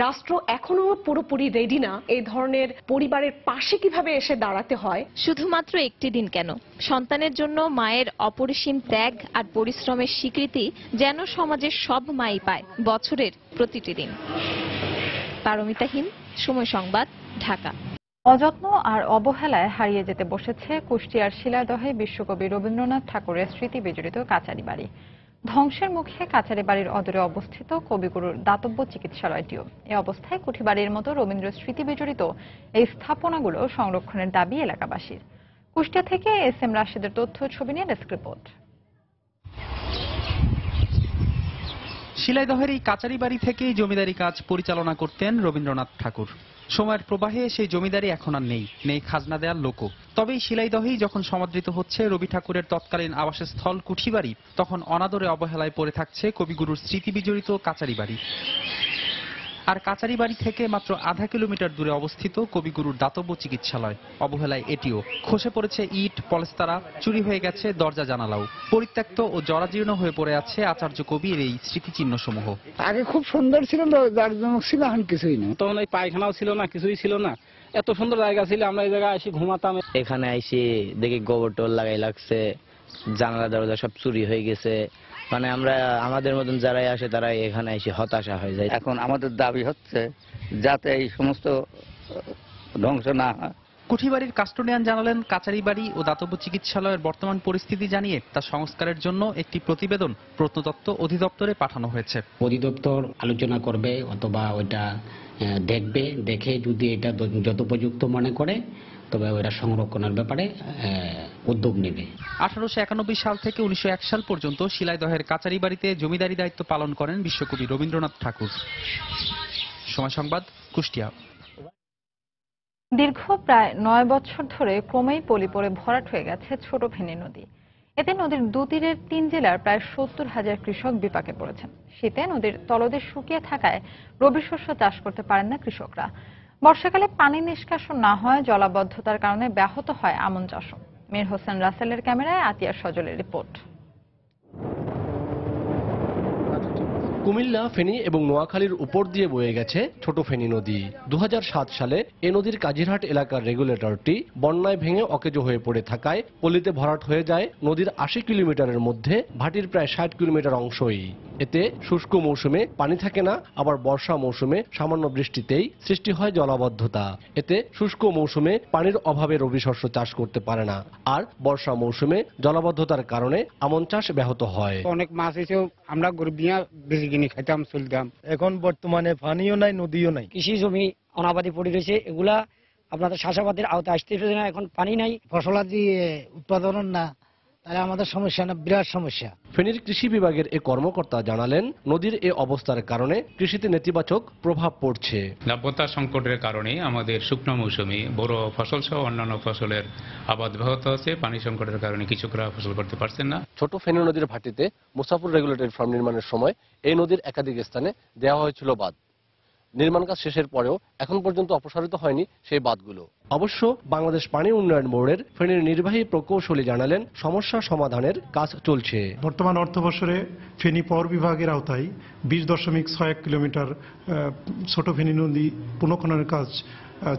রাষ্ট্র এখনো পুরোপুরি রেডি না এই ধরনের পরিবারের পাশে কিভাবে এসে দাঁড়াতে হয়। শুধুমাত্র একটি দিন কেন, সন্তানের জন্য মায়ের অপরিসীম ত্যাগ আর পরিশ্রমের স্বীকৃতি যেন সমাজের সব মাই পায় বছরের প্রতিটি দিন। পারমিতা হিম, সময় সংবাদ, ঢাকা। অযত্ন আর অবহেলায় হারিয়ে যেতে বসেছে কুষ্টিয়ার শিলাদহে বিশ্বকবি রবীন্দ্রনাথ ঠাকুরের স্মৃতি বিজড়িত কাচারি বাড়ি। ধ্বংসের মুখে কাচারি বাড়ির অদূরে অবস্থিত কবিগুরুর দাতব্য চিকিৎসালয়টিও। এ অবস্থায় কুঠিবাড়ির মতো রবীন্দ্র স্মৃতি বিজড়িত এই স্থাপনাগুলো সংরক্ষণের দাবি এলাকাবাসীর। কুষ্টিয়া থেকে এস.এম. রাশেদের তথ্য ছবি নিয়ে ডেস্ক রিপোর্ট। শিলাইদহের এই কাচারি বাড়ি থেকেই জমিদারি কাজ পরিচালনা করতেন রবীন্দ্রনাথ ঠাকুর। সময়ের প্রবাহে সেই জমিদারি এখন আর নেই খাজনা দেওয়ার লোকও। তবেই শিলাইদহেই যখন সমাদৃত হচ্ছে রবি ঠাকুরের তৎকালীন আবাসস্থল কুঠিবাড়ি, তখন অনাদরে অবহেলায় পড়ে থাকছে কবিগুরুর স্মৃতি বিজড়িত কাচারি বাড়ি। আর কাচারি বাড়ি থেকে মাত্র আধা কিলোমিটার দূরে অবস্থিত কবিগুরুর দাতব্য চিকিৎসালয়, অবহেলায় এটিও। খসে পড়েছে ইট, পলেস্তারা, চুরি হয়ে গেছে দরজা জানালাও। পরিত্যক্ত ও জরাজীর্ণ হয়ে পড়ে আছে আচার্য কবির এই স্মৃতিচিহ্ন সমূহ। আগে খুব সুন্দর ছিল, জাঁকজমক ছিল, এখন কিছুই না। তখন ওই পায়খানাও ছিল না, কিছুই ছিল না। এত সুন্দর জায়গা ছিল, আমরা এই জায়গায় এসে ঘুমাতাম। এখানে এসে দেখি গোবর টোল লাগাই লাগছে, জানালা দরজা সব চুরি হয়ে গেছে। মানে আমরা আমাদের মতন যারাই আসে তারাই এখানে এসে হতাশা হয়ে যায়। এখন আমাদের দাবি হচ্ছে যাতে এই সমস্ত ধ্বংস না হয়। কুঠিবাড়ির কাস্টোডিয়ান জানালেন, কাচারি বাড়ি ও দাতব্য চিকিৎসালয়ের বর্তমান পরিস্থিতি জানিয়ে তা সংস্কারের জন্য একটি প্রতিবেদন প্রত্নতত্ত্ব অধিদপ্তরে পাঠানো হয়েছে। অধিদপ্তর আলোচনা করবে অথবা ওইটা দেখবে, দেখে যদি এটা যথোপযুক্ত মনে করে তবে ওরা সংরক্ষণের ব্যাপারে উদ্যোগ নেবে। 1891 সাল থেকে 1901 সাল পর্যন্ত শিলাইদহের কাচারি বাড়িতে জমিদারি দায়িত্ব পালন করেন বিশ্বকবি রবীন্দ্রনাথ ঠাকুর। সময় সংবাদ, কুষ্টিয়া। দীর্ঘ প্রায় 9 বছর ধরে ক্রমেই পলি পড়ে ভরাট হয়ে গেছে ছোট ফেনী নদী। এতে নদীর দুতীরের 3 জেলার প্রায় 70,000 কৃষক বিপাকে পড়েছেন। শীতে নদীর তলদেশ শুকিয়ে থাকায় রবি শস্য চাষ করতে পারেন না কৃষকরা। বর্ষাকালে পানি নিষ্কাশন না হয় জলাবদ্ধতার কারণে ব্যাহত হয় আমন চাষও। মীর হোসেন রাসেলের ক্যামেরায় আতিয়া সজলের রিপোর্ট। কুমিল্লা, ফেনী এবং নোয়াখালীর উপর দিয়ে বয়ে গেছে ছোট ফেনী নদী। 2007 সালে এ নদীর কাজিরহাট এলাকার রেগুলেটরটি বন্যায় ভেঙে অকেজো হয়ে পড়ে থাকায় পলিতে ভরাট হয়ে যায় নদীর 80 কিলোমিটারের মধ্যে ভাটির প্রায় 60 কিলোমিটার অংশই। এতে শুষ্ক মৌসুমে পানি থাকে না, আবার বর্ষা মৌসুমে সামান্য বৃষ্টিতেই সৃষ্টি হয় জলাবদ্ধতা। এতে শুষ্ক মৌসুমে পানির অভাবে রবি শস্য চাষ করতে পারে না, আর বর্ষা মৌসুমে জলাবদ্ধতার কারণে আমন চাষ ব্যাহত হয়। অনেক মাছ এসেও আমরা গরিব নিয়ে বেশি কিনে খাইতাম, চলতাম। এখন বর্তমানে পানিও নাই, নদীও নাই। কৃষি জমি অনাবাদি পড়ে রয়েছে, এগুলা আপনাদের চাষাবাদের আওতায় আসতে না। এখন পানি নাই, ফসলাদি উৎপাদন না, তাহলে আমাদের সমস্যা না, বিরাট সমস্যা। ফেনীর কৃষি বিভাগের এ কর্মকর্তা জানালেন, নদীর এ অবস্থার কারণে কৃষিতে নেতিবাচক প্রভাব পড়ছে। নাব্যতা সংকটের কারণে আমাদের শুকনো মৌসুমে বড় ফসল সহ অন্যান্য ফসলের আবাদ ব্যাহত হচ্ছে। পানি সংকটের কারণে কৃষকরা ফসল করতে পারছেন না। ছোট ফেনী নদীর ভাটিতে মুসাফুর রেগুলেটরি ফার্ম নির্মাণের সময় এই নদীর একাধিক স্থানে দেওয়া হয়েছিল বাঁধ। নির্মাণ কাজ শেষের পরেও এখন পর্যন্ত অপসারিত হয়নি সেই বাঁধগুলো। অবশ্য বাংলাদেশ পানি উন্নয়ন বোর্ডের ফেনীর নির্বাহী প্রকৌশলী জানালেন, সমস্যা সমাধানের কাজ চলছে। বর্তমান অর্থবর্ষে ফেনী পৌর বিভাগের আওতায় 20.61 কিলোমিটার ছোট ফেনী নদী পুনঃখননের কাজ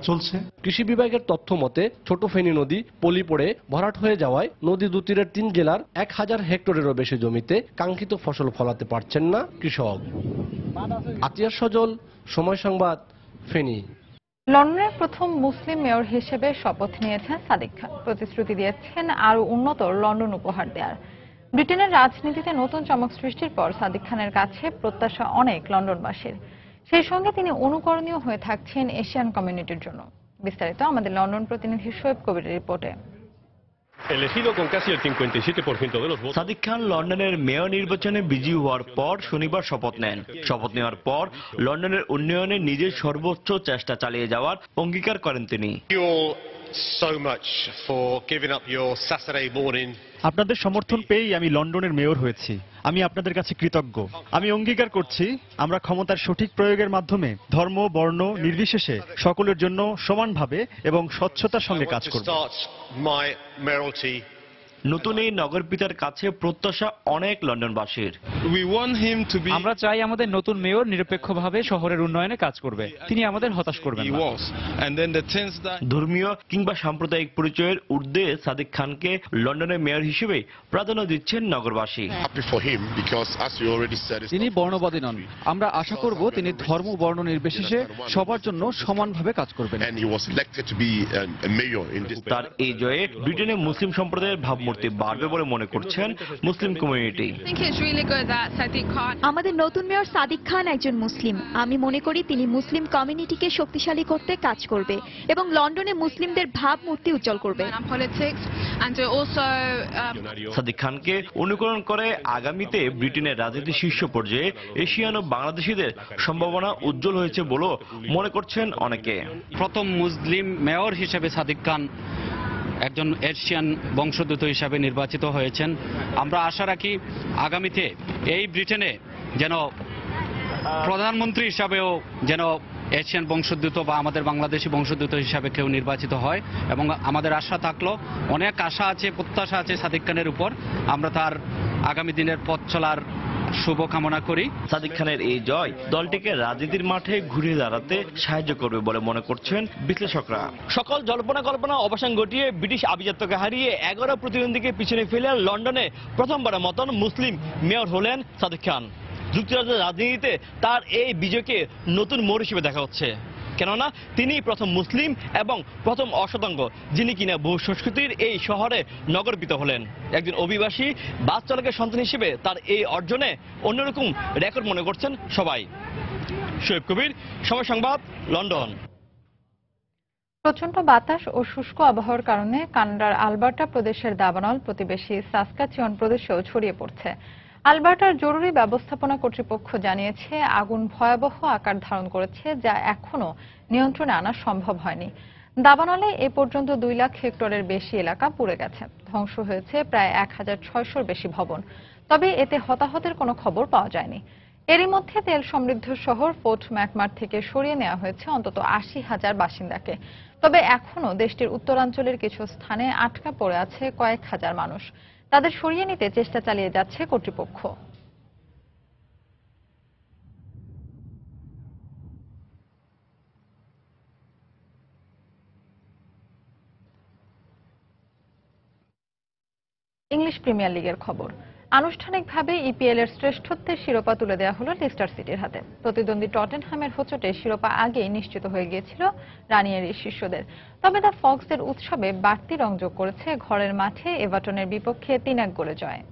চলছে। কৃষি বিভাগের তথ্য মতে ছোট ফেনী নদী পলি পড়ে ভরাট হয়ে যাওয়ায় নদী দুতীরের 3 জেলার 1000 হেক্টরেরও বেশি জমিতে কাঙ্ক্ষিত ফসল ফলাতে পারছেন না কৃষক। আতিয়া সজল, সময় সংবাদ, ফেনী। লন্ডনের প্রথম মুসলিম মেয়র হিসেবে শপথ নিয়েছেন সাদিক খান। প্রতিশ্রুতি দিয়েছেন আরো উন্নত লন্ডন উপহার দেওয়ার। ব্রিটেনের রাজনীতিতে নতুন চমক সৃষ্টির পর সাদিক খানের কাছে প্রত্যাশা অনেক লন্ডনবাসীর। সেই সঙ্গে তিনি অনুকরণীয় হয়ে থাকছেন এশিয়ান কমিউনিটির জন্য। বিস্তারিত আমাদের লন্ডন প্রতিনিধি শোয়েব কবিরের রিপোর্টে। সাদিক খান লন্ডনের মেয়র নির্বাচনে বিজয়ী হওয়ার পর শনিবার শপথ নেন। শপথ নেওয়ার পর লন্ডনের উন্নয়নে নিজের সর্বোচ্চ চেষ্টা চালিয়ে যাওয়ার অঙ্গীকার করেন তিনি। আপনাদের সমর্থন পেয়েই আমি লন্ডনের মেয়র হয়েছি। আমি আপনাদের কাছে কৃতজ্ঞ। আমি অঙ্গীকার করছি আমরা ক্ষমতার সঠিক প্রয়োগের মাধ্যমে ধর্ম বর্ণ নির্বিশেষে সকলের জন্য সমানভাবে এবং স্বচ্ছতার সঙ্গে কাজ করব। নতুন এই নগরপিতার কাছে প্রত্যাশা অনেক লন্ডনবাসীর। আমরা চাই আমাদের নতুন মেয়র নিরপেক্ষভাবে শহরের উন্নয়নে কাজ করবে। তিনি আমাদের হতাশ করবেন না। ধর্মীয় কিংবা সাম্প্রদায়িক পরিচয়ের ঊর্ধ্বে সাদিক খানকে লন্ডনের মেয়র হিসেবে প্রাধান্য দিচ্ছেন নগরবাসী। তিনি বর্ণবাদী নন। আমরা আশা করব তিনি ধর্ম বর্ণ নির্বিশেষে সবার জন্য সমানভাবে কাজ করবেন। তার এই জয়ে ব্রিটেনে মুসলিম সম্প্রদায়ের ভাবমূর্তি বাড়বে বলে মনে করছেন মুসলিম কমিউনিটি। আমাদের নতুন মেয়র সাদিক খান একজন মুসলিম। আমি মনে করি তিনি মুসলিম কমিউনিটিকে শক্তিশালী করতে কাজ করবে এবং লন্ডনে মুসলিমদের ভাবমূর্তি উজ্জ্বল করবে। সাদিক খানকে অনুকরণ করে আগামীতে ব্রিটেনের রাজনীতি শীর্ষ পর্যায়ে এশিয়ান ও বাংলাদেশিদের সম্ভাবনা উজ্জ্বল হয়েছে বলে মনে করছেন অনেকে। প্রথম মুসলিম মেয়র হিসেবে সাদিক খান একজন এশিয়ান বংশোদ্ভূত হিসাবে নির্বাচিত হয়েছেন। আমরা আশা রাখি আগামীতে এই ব্রিটেনে যেন প্রধানমন্ত্রী হিসাবেও যেন এশিয়ান বংশোদ্ভূত বা আমাদের বাংলাদেশি বংশোদ্ভূত হিসাবে কেউ নির্বাচিত হয় এবং আমাদের আশা থাকলো, অনেক আশা আছে, প্রত্যাশা আছে সাদিক খানের উপর। আমরা তার আগামী দিনের পথ চলার শুভ কামনা করি। সাদিক খানের এই জয় দলটিকে রাজনীতির মাঠে ঘুরে দাঁড়াতে সাহায্য করবে বলে মনে করছেন বিশ্লেষকরা। সকল জল্পনা কল্পনা অবসান ঘটিয়ে ব্রিটিশ আভিজাত্যকে হারিয়ে 11 প্রতিদ্বন্দ্বীকে পিছনে ফেলে লন্ডনে প্রথমবারের মতন মুসলিম মেয়র হলেন সাদিক খান। যুক্তরাজ্যের রাজনীতিতে তার এই বিজয়কে নতুন মোড় হিসেবে দেখা হচ্ছে, কেননা তিনি প্রথম মুসলিম এবং প্রথম অশতাঙ্গ যিনি কিনা বহু সংস্কৃতির এই শহরে নগরপিতা হলেন। একজন অভিবাসী বাস চালকের সন্তান হিসেবে তার এই অর্জনে অন্যরকম রেকর্ড মনে করছেন সবাই। শোয়েব কবির, সময় সংবাদ, লন্ডন। প্রচণ্ড বাতাস ও শুষ্ক আবহাওয়ার কারণে কানাডার আলবার্টা প্রদেশের দাবানল প্রতিবেশী সাসকাচুয়ান প্রদেশেও ছড়িয়ে পড়ছে। আলবার্টার জরুরি ব্যবস্থাপনা কর্তৃপক্ষ জানিয়েছে আগুন ভয়াবহ আকার ধারণ করেছে, যা এখনো নিয়ন্ত্রণে আনা সম্ভব হয়নি। দাবানলে এ পর্যন্ত 2 লাখ হেক্টরের বেশি এলাকা পুড়ে গেছে। ধ্বংস হয়েছে প্রায় 1600-র বেশি ভবন। তবে এতে হতাহতের কোনো খবর পাওয়া যায়নি। এরই মধ্যে তেল সমৃদ্ধ শহর ফোর্ট ম্যাকমার থেকে সরিয়ে নেওয়া হয়েছে অন্তত 80,000 বাসিন্দাকে। তবে এখনো দেশটির উত্তরাঞ্চলের কিছু স্থানে আটকা পড়ে আছে কয়েক হাজার মানুষ। তাদের সরিয়ে নিতে চেষ্টা চালিয়ে যাচ্ছে কর্তৃপক্ষ। ইংলিশ প্রিমিয়ার লিগের খবর। আনুষ্ঠানিকভাবে ইপিএল এর শ্রেষ্ঠত্বের শিরোপা তুলে দেওয়া হলো লেস্টার সিটির হাতে। প্রতিদ্বন্দ্বী টটেনহামের হোঁচটে শিরোপা আগেই নিশ্চিত হয়ে গিয়েছিল রানিয়েরির শিষ্যদের। তবে দ্য ফক্সের উৎসবে বাড়তি রং যোগ করেছে ঘরের মাঠে এভারটনের বিপক্ষে 3-1 গোলে জয়।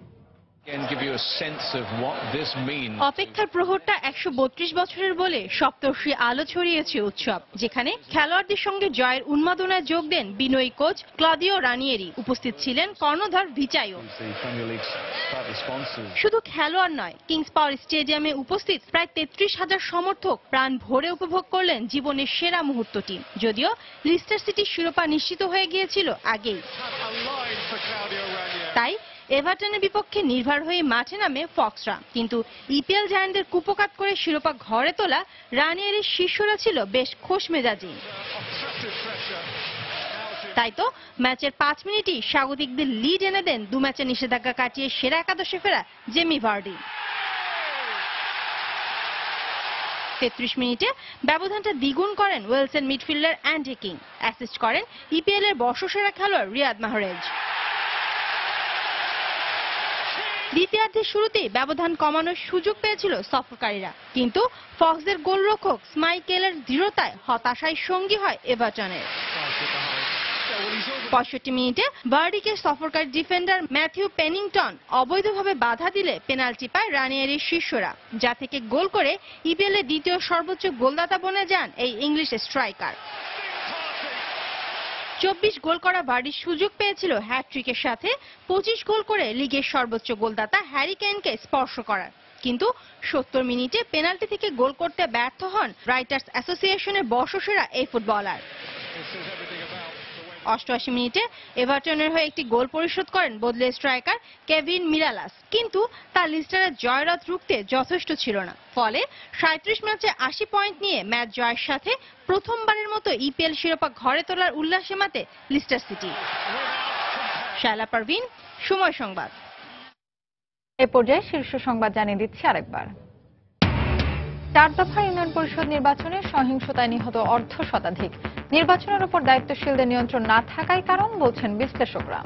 অপেক্ষার প্রহরটা 132 বছরের বলে সপ্তর্ষি আলো ছড়িয়েছে উৎসব, যেখানে খেলোয়াড়দের সঙ্গে জয়ের উন্মাদনায় যোগ দেন বিনয়ী কোচ ক্লদিও রানিয়েরি। উপস্থিত ছিলেন কর্ণধার ভিচাইও। শুধু খেলোয়াড় নয়, কিংস পাওয়ার স্টেডিয়ামে উপস্থিত প্রায় 33,000 সমর্থক প্রাণ ভরে উপভোগ করলেন জীবনের সেরা মুহূর্তটি। যদিও লিস্টার সিটির শিরোপা নিশ্চিত হয়ে গিয়েছিল আগেই। তাই এভারটনের বিপক্ষে নির্ভর হয়ে মাঠে নামে ফক্সরা। কিন্তু ইপিএল জায়ান্টদের কুপকাত করে শিরোপা ঘরে তোলা রানিয়েরির শিষ্যরা ছিল বেশ খোশ মেজাজি। তাই তো ম্যাচের 5 মিনিটই স্বাগতিকদের লিড এনে দেন 2 ম্যাচের নিষেধাজ্ঞা কাটিয়ে সেরা একাদশে ফেরা জেমি ভার্ডি। 33 মিনিটে ব্যবধানটা দ্বিগুণ করেন ওয়েলসের মিডফিল্ডার অ্যান্ডি কিং। অ্যাসিস্ট করেন ইপিএল এর বর্ষসেরা খেলোয়াড় রিয়াদ মাহরেজ। দ্বিতীয়ার্ধের শুরুতেই ব্যবধান কমানোর সুযোগ পেয়েছিল সফরকারীরা, কিন্তু ফক্সের গোলরক্ষক স্মাইকেলের দৃঢ়তায় হতাশায় সঙ্গী হয় এভারটনের। 65 মিনিটে বার্ডিকে সফরকারী ডিফেন্ডার ম্যাথিউ পেনিংটন অবৈধভাবে বাধা দিলে পেনাল্টি পায় রানিয়েরির শিষ্যরা, যা থেকে গোল করে ইপিএল এর 2য় সর্বোচ্চ গোলদাতা বনে যান এই ইংলিশ স্ট্রাইকার। 24 গোল করা বার্ডির সুযোগ পেয়েছিল হ্যাটট্রিকের সাথে 25 গোল করে লিগের সর্বোচ্চ গোলদাতা হ্যারি কেইনকে স্পর্শ করার, কিন্তু 70 মিনিটে পেনাল্টি থেকে গোল করতে ব্যর্থ হন রাইটার্স অ্যাসোসিয়েশনের বর্ষসেরা এই ফুটবলার। 88 মিনিটে এভারটনের হয়ে একটি গোল পরিশোধ করেন বদলে স্ট্রাইকার কেভিন মিরালাস, কিন্তু তার লিস্টারের জয়রথ রুখতে যথেষ্ট ছিল না। ফলে 37 ম্যাচে 80 পয়েন্ট নিয়ে ম্যাচ জয়ের সাথে প্রথমবারের মতো ইপিএল শিরোপা ঘরে তোলার উল্লাসে মাতে লিস্টার সিটি। শায়লা পারভিন, সময় সংবাদ। এ পর্যায়ে শীর্ষ সংবাদ জানিয়ে দিচ্ছি আরেকবার। 4 দফা ইউনিয়ন পরিষদ নির্বাচনে সহিংসতায় নিহত অর্ধ শতাধিক। নির্বাচনের উপর দায়িত্বশীলদের নিয়ন্ত্রণ না থাকায় কারণ বলছেন বিশ্লেষকরা।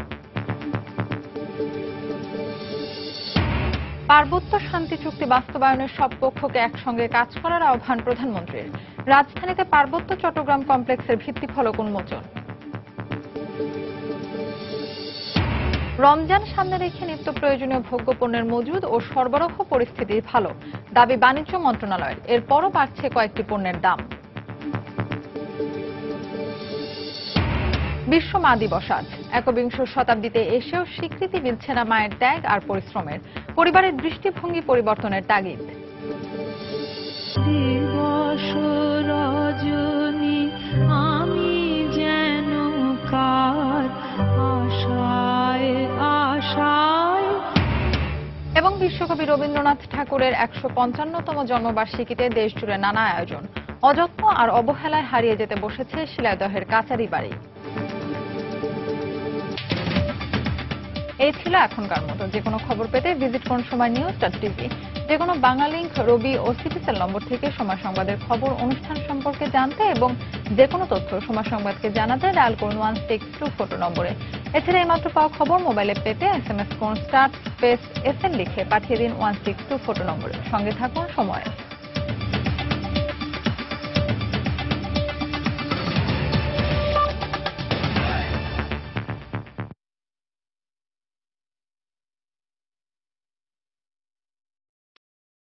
পার্বত্য শান্তি চুক্তি বাস্তবায়নের সব পক্ষকে একসঙ্গে কাজ করার আহ্বান প্রধানমন্ত্রীর। রাজধানীতে পার্বত্য চট্টগ্রাম কমপ্লেক্সের ভিত্তিফলক উন্মোচন। রমজান সামনে রেখে নিত্য প্রয়োজনীয় ভোগ্যপণ্যের মজুদ ও সরবরাহ পরিস্থিতি ভালো, দাবি বাণিজ্য মন্ত্রণালয়ের। এরপরও বাড়ছে কয়েকটি পণ্যের দাম। বিশ্ব মা দিবস আজ। 21 শতাব্দীতে এসেও স্বীকৃতি মিলছে না মায়ের ত্যাগ আর পরিশ্রমের। পরিবারের দৃষ্টিভঙ্গি পরিবর্তনের তাগিদ। এবং বিশ্বকবি রবীন্দ্রনাথ ঠাকুরের 155তম জন্মবার্ষিকীতে দেশজুড়ে নানা আয়োজন। অযত্ন আর অবহেলায় হারিয়ে যেতে বসেছে শিলাইদহের কাচারি বাড়ি। এই ছিল এখনকার মতো। যে কোনো খবর পেতে ভিজিট করুন সময়নিউজ.tv। যে কোনো বাংলালিংক, রবি ও সিটিসেল নম্বর থেকে সময় সংবাদের খবর, অনুষ্ঠান সম্পর্কে জানতে এবং যে কোনো তথ্য সময় সংবাদকে জানাতে ডায়াল করুন 162 নম্বরে। এছাড়া এইমাত্র পাওয়া খবর মোবাইলে পেতে SMS করুন *SN লিখে পাঠিয়ে দিন 162 নম্বরে। সঙ্গে থাকুন সময়।